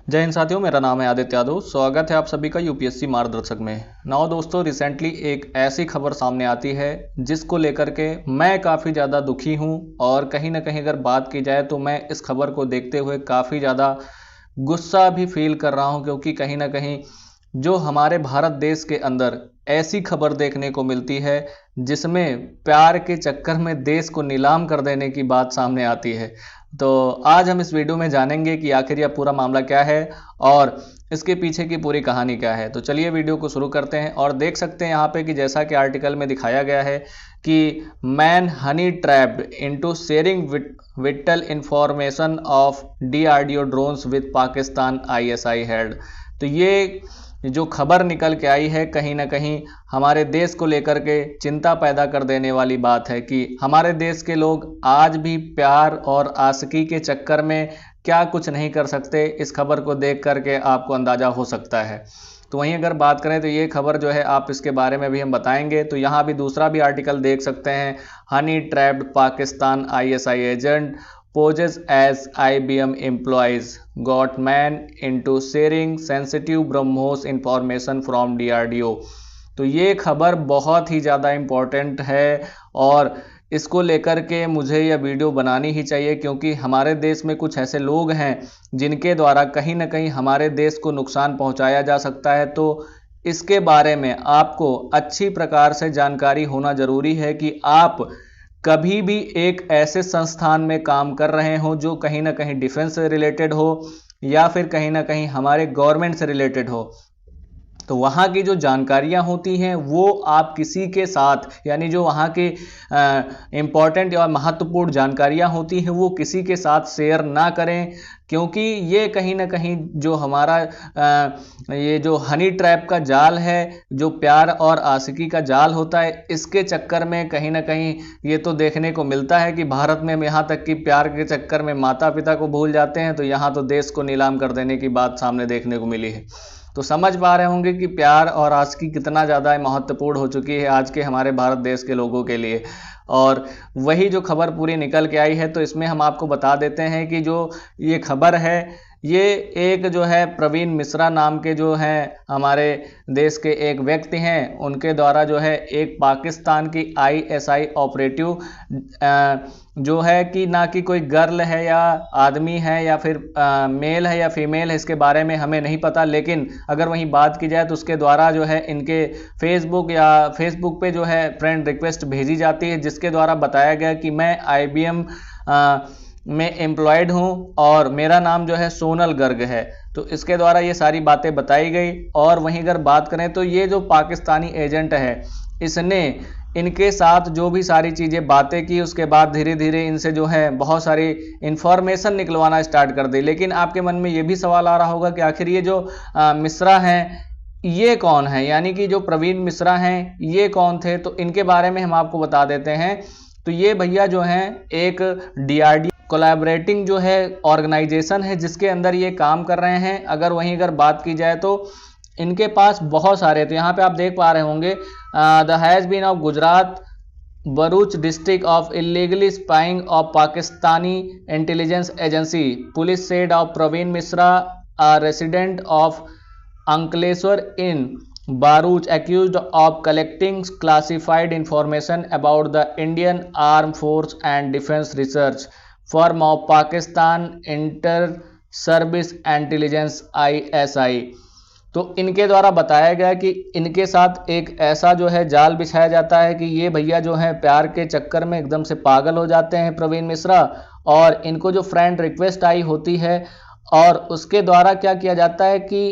जय हिंद साथियों, मेरा नाम है आदित्य यादव। स्वागत है आप सभी का यूपीएससी मार्गदर्शक में। नाउ दोस्तों, रिसेंटली एक ऐसी खबर सामने आती है जिसको लेकर के मैं काफ़ी ज़्यादा दुखी हूं और कहीं ना कहीं अगर बात की जाए तो मैं इस खबर को देखते हुए काफ़ी ज़्यादा गुस्सा भी फील कर रहा हूं, क्योंकि कहीं ना कहीं जो हमारे भारत देश के अंदर ऐसी खबर देखने को मिलती है जिसमें प्यार के चक्कर में देश को नीलाम कर देने की बात सामने आती है। तो आज हम इस वीडियो में जानेंगे कि आखिर यह पूरा मामला क्या है और इसके पीछे की पूरी कहानी क्या है। तो चलिए वीडियो को शुरू करते हैं। और देख सकते हैं यहाँ पे कि जैसा कि आर्टिकल में दिखाया गया है कि man Honey trapped into sharing whittle information of DRDO drones with Pakistan ISI head. तो ये जो खबर निकल के आई है कहीं ना कहीं हमारे देश को लेकर के चिंता पैदा कर देने वाली बात है कि हमारे देश के लोग आज भी प्यार और आशिकी के चक्कर में क्या कुछ नहीं कर सकते। इस खबर को देख करके आपको अंदाजा हो सकता है। तो वहीं अगर बात करें तो ये खबर जो है आप इसके बारे में भी हम बताएंगे। तो यहाँ भी दूसरा भी आर्टिकल देख सकते हैं, Honey trapped Pakistan ISI agent poses as IBM employees got man into sharing sensitive BrahMos information from DRDO। तो ये खबर बहुत ही ज़्यादा इम्पोर्टेंट है और इसको लेकर के मुझे यह वीडियो बनानी ही चाहिए, क्योंकि हमारे देश में कुछ ऐसे लोग हैं जिनके द्वारा कहीं ना कहीं हमारे देश को नुकसान पहुंचाया जा सकता है। तो इसके बारे में आपको अच्छी प्रकार से जानकारी होना जरूरी है कि आप कभी भी एक ऐसे संस्थान में काम कर रहे हो जो कहीं ना कहीं डिफेंस से रिलेटेड हो या फिर कहीं ना कहीं हमारे गवर्नमेंट से रिलेटेड हो, तो वहाँ की जो जानकारियाँ होती हैं वो आप किसी के साथ, यानी जो वहाँ की इम्पॉर्टेंट या महत्वपूर्ण जानकारियाँ होती हैं वो किसी के साथ शेयर ना करें, क्योंकि ये कहीं ना कहीं जो हमारा ये जो हनी ट्रैप का जाल है, जो प्यार और आशिकी का जाल होता है, इसके चक्कर में कहीं ना कहीं ये तो देखने को मिलता है कि भारत में यहाँ तक कि प्यार के चक्कर में माता पिता को भूल जाते हैं, तो यहाँ तो देश को नीलाम कर देने की बात सामने देखने को मिली है। तो समझ पा रहे होंगे कि प्यार और आशिकी कितना ज़्यादा महत्वपूर्ण हो चुकी है आज के हमारे भारत देश के लोगों के लिए। और वही जो खबर पूरी निकल के आई है, तो इसमें हम आपको बता देते हैं कि जो ये खबर है ये एक जो है प्रवीण मिश्रा नाम के जो हैं हमारे देश के एक व्यक्ति हैं, उनके द्वारा जो है एक पाकिस्तान की आईएसआई ऑपरेटिव जो है कि ना कि कोई गर्ल है या आदमी है या फिर मेल है या फीमेल है, इसके बारे में हमें नहीं पता। लेकिन अगर वहीं बात की जाए तो उसके द्वारा जो है इनके फेसबुक पे जो है फ्रेंड रिक्वेस्ट भेजी जाती है, जिसके द्वारा बताया गया कि मैं आईबीएम में एम्प्लॉयड हूँ और मेरा नाम जो है सोनल गर्ग है। तो इसके द्वारा ये सारी बातें बताई गई। और वहीं अगर बात करें तो ये जो पाकिस्तानी एजेंट है, इसने इनके साथ जो भी सारी चीज़ें बातें की, उसके बाद धीरे धीरे इनसे जो है बहुत सारी इंफॉर्मेशन निकलवाना स्टार्ट कर दी। लेकिन आपके मन में ये भी सवाल आ रहा होगा कि आखिर ये जो मिश्रा हैं ये कौन है, यानी कि जो प्रवीण मिश्रा हैं ये कौन थे। तो इनके बारे में हम आपको बता देते हैं। तो ये भैया जो हैं एक डीआरडीओ कोलैबोरेटिंग जो है ऑर्गेनाइजेशन है जिसके अंदर ये काम कर रहे हैं। अगर बात की जाए तो इनके पास बहुत सारे, तो यहाँ पे आप देख पा रहे होंगे the has been of Gujarat Bharuch district of illegally spying of Pakistani intelligence agency police said of Praveen Mishra a resident of Ankleshwar in Baruch accused of collecting classified information about the Indian Armed Force and Defense Research Firm of Pakistan Inter-Service Intelligence ISI। तो इनके द्वारा बताया गया कि इनके साथ एक ऐसा जो है जाल बिछाया जाता है कि ये भैया जो है प्यार के चक्कर में एकदम से पागल हो जाते हैं प्रवीण मिश्रा, और इनको जो फ्रेंड रिक्वेस्ट आई होती है और उसके द्वारा क्या किया जाता है कि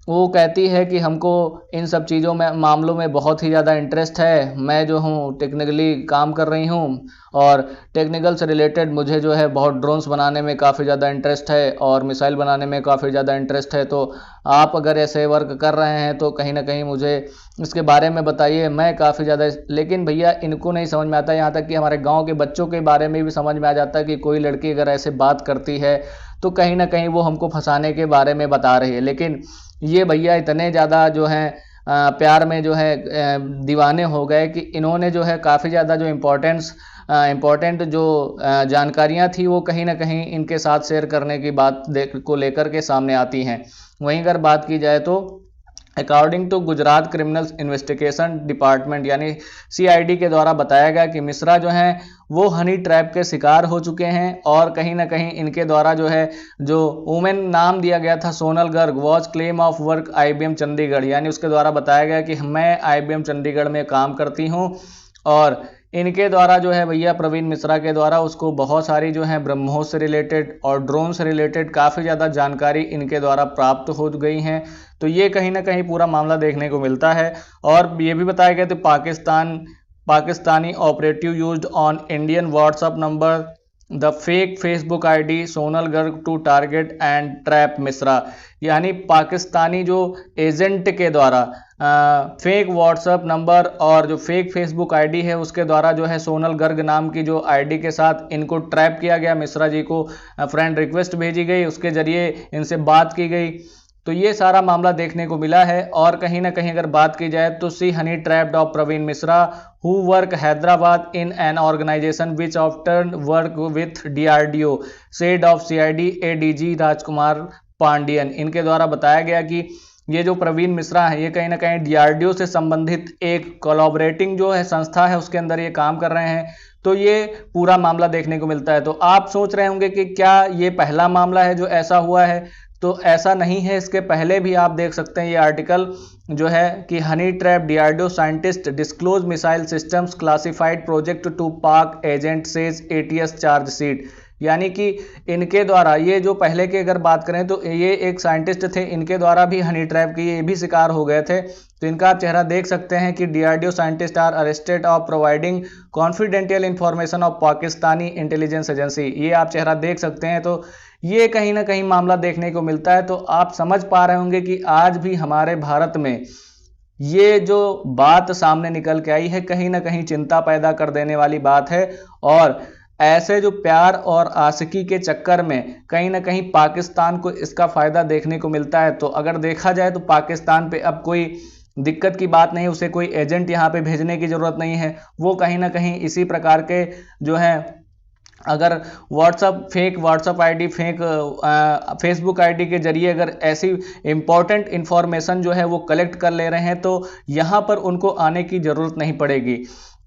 वो कहती है कि हमको इन सब चीज़ों में मामलों में बहुत ही ज़्यादा इंटरेस्ट है, मैं जो हूँ टेक्निकली काम कर रही हूँ और टेक्निकल से रिलेटेड मुझे जो है बहुत ड्रोन्स बनाने में काफ़ी ज़्यादा इंटरेस्ट है और मिसाइल बनाने में काफ़ी ज़्यादा इंटरेस्ट है। तो आप अगर ऐसे वर्क कर रहे हैं तो कहीं ना कहीं मुझे इसके बारे में बताइए, मैं काफ़ी ज़्यादा। लेकिन भैया इनको नहीं समझ में आता, यहाँ तक कि हमारे गाँव के बच्चों के बारे में भी समझ में आ जाता है कि कोई लड़की अगर ऐसे बात करती है तो कहीं ना कहीं वो हमको फंसाने के बारे में बता रही है। लेकिन ये भैया इतने ज़्यादा जो हैं प्यार में जो है दीवाने हो गए कि इन्होंने जो है काफ़ी ज़्यादा जो इम्पोर्टेंस इम्पोर्टेंट जो जानकारियां थी वो कहीं ना कहीं इनके साथ शेयर करने की बात को लेकर के सामने आती हैं। वहीं अगर बात की जाए तो according to Gujarat criminal investigation department यानी CID के द्वारा बताया गया कि मिश्रा जो हैं वो हनी ट्रैप के शिकार हो चुके हैं और कहीं ना कहीं इनके द्वारा जो है जो वुमेन नाम दिया गया था Sonal Garg was claim of work IBM Chandigarh, यानी उसके द्वारा बताया गया कि मैं IBM चंडीगढ़ में काम करती हूँ और इनके द्वारा जो है भैया प्रवीण मिश्रा के द्वारा उसको बहुत सारी जो है ब्रह्मोस से रिलेटेड और ड्रोन से रिलेटेड काफ़ी ज़्यादा जानकारी इनके द्वारा प्राप्त हो गई हैं। तो ये कहीं ना कहीं पूरा मामला देखने को मिलता है और ये भी बताया गया तो Pakistani operative used on Indian WhatsApp number the fake Facebook ID Sonal Garg to target and trap Mishra, यानी पाकिस्तानी जो एजेंट के द्वारा फेक व्हाट्सएप नंबर और जो फेक फेसबुक ID है उसके द्वारा जो है सोनल गर्ग नाम की जो ID के साथ इनको ट्रैप किया गया। मिश्रा जी को फ्रेंड रिक्वेस्ट भेजी गई, उसके जरिए इनसे बात की गई। तो ये सारा मामला देखने को मिला है और कहीं ना कहीं अगर बात की जाए तो she honey trapped of Praveen Mishra who work Hyderabad in an organisation which often work with DRDO said of CID ADG Rajkumar Pandian. इनके द्वारा बताया गया कि ये जो प्रवीण मिश्रा है ये कहीं ना कहीं DRDO से संबंधित एक कोलैबोरेटिंग जो है संस्था है उसके अंदर ये काम कर रहे हैं। तो ये पूरा मामला देखने को मिलता है। तो आप सोच रहे होंगे कि क्या ये पहला मामला है जो ऐसा हुआ है, तो ऐसा नहीं है। इसके पहले भी आप देख सकते हैं ये आर्टिकल जो है कि honey trap DRDO scientist disclose missile systems classified project to Pak agent says ATS charge sheet, यानी कि इनके द्वारा ये जो पहले की अगर बात करें तो ये एक साइंटिस्ट थे, इनके द्वारा भी हनी ट्रैप की ये भी शिकार हो गए थे। तो इनका आप चेहरा देख सकते हैं कि DRDO scientist are arrested of providing confidential information of Pakistani intelligence agency, ये आप चेहरा देख सकते हैं। तो ये कहीं ना कहीं मामला देखने को मिलता है। तो आप समझ पा रहे होंगे कि आज भी हमारे भारत में ये जो बात सामने निकल के आई है कहीं ना कहीं चिंता पैदा कर देने वाली बात है और ऐसे जो प्यार और आशिकी के चक्कर में कहीं ना कहीं पाकिस्तान को इसका फायदा देखने को मिलता है। तो अगर देखा जाए तो पाकिस्तान पे अब कोई दिक्कत की बात नहीं, उसे कोई एजेंट यहाँ पे भेजने की जरूरत नहीं है। वो कहीं ना कहीं इसी प्रकार के जो है अगर fake WhatsApp ID fake Facebook ID के जरिए अगर ऐसी इंपॉर्टेंट इंफॉर्मेशन जो है वो कलेक्ट कर ले रहे हैं तो यहाँ पर उनको आने की ज़रूरत नहीं पड़ेगी।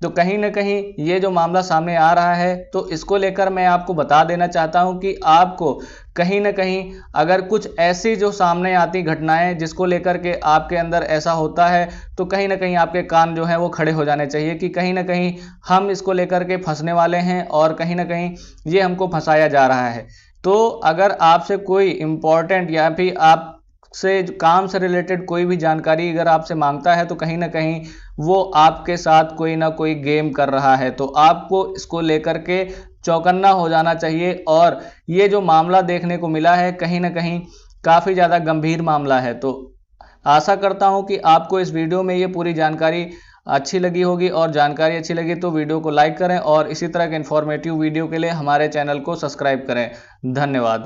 तो कहीं ना कहीं ये जो मामला सामने आ रहा है तो इसको लेकर मैं आपको बता देना चाहता हूं कि आपको कहीं ना कहीं अगर कुछ ऐसी जो सामने आती घटनाएं जिसको लेकर के आपके अंदर ऐसा होता है तो कहीं ना कहीं आपके कान जो है वो खड़े हो जाने चाहिए कि कहीं ना कहीं हम इसको लेकर के फंसने वाले हैं और कहीं ना कहीं ये हमको फंसाया जा रहा है। तो अगर आपसे कोई इम्पोर्टेंट या फिर आप से काम से रिलेटेड कोई भी जानकारी अगर आपसे मांगता है तो कहीं ना कहीं वो आपके साथ कोई ना कोई गेम कर रहा है। तो आपको इसको लेकर के चौकन्ना हो जाना चाहिए और ये जो मामला देखने को मिला है कहीं ना कहीं काफ़ी ज़्यादा गंभीर मामला है। तो आशा करता हूं कि आपको इस वीडियो में ये पूरी जानकारी अच्छी लगी होगी और जानकारी अच्छी लगी तो वीडियो को लाइक करें और इसी तरह के इन्फॉर्मेटिव वीडियो के लिए हमारे चैनल को सब्सक्राइब करें। धन्यवाद।